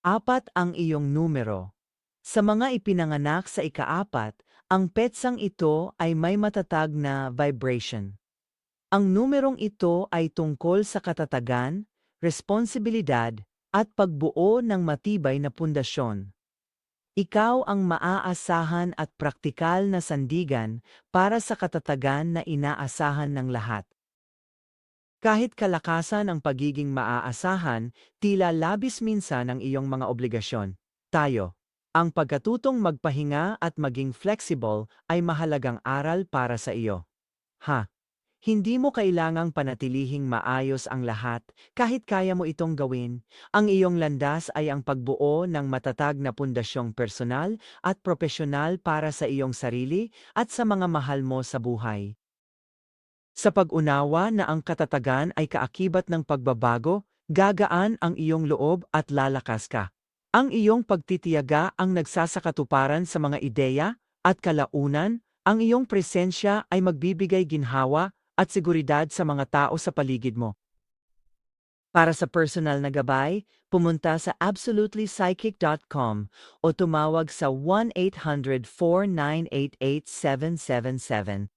4 ang iyong numero. Sa mga ipinanganak sa ika-4, ang petsang ito ay may matatag na vibration. Ang numerong ito ay tungkol sa katatagan, responsibilidad, at pagbuo ng matibay na pundasyon. Ikaw ang maaasahan at praktikal na sandigan para sa katatagan na inaasahan ng lahat. Kahit kalakasan ang pagiging maaasahan, tila labis minsan ang iyong mga obligasyon. Tayo. Ang pagkatutong magpahinga at maging flexible ay mahalagang aral para sa iyo. Ha? Hindi mo kailangang panatilihing maayos ang lahat kahit kaya mo itong gawin. Ang iyong landas ay ang pagbuo ng matatag na pundasyong personal at propesyonal para sa iyong sarili at sa mga mahal mo sa buhay. Sa pag-unawa na ang katatagan ay kaakibat ng pagbabago, gagaan ang iyong loob at lalakas ka. Ang iyong pagtitiyaga ang nagsasakatuparan sa mga ideya at kalaunan, ang iyong presensya ay magbibigay ginhawa at seguridad sa mga tao sa paligid mo. Para sa personal na gabay, pumunta sa absolutelypsychic.com o tumawag sa 1-800-4988777.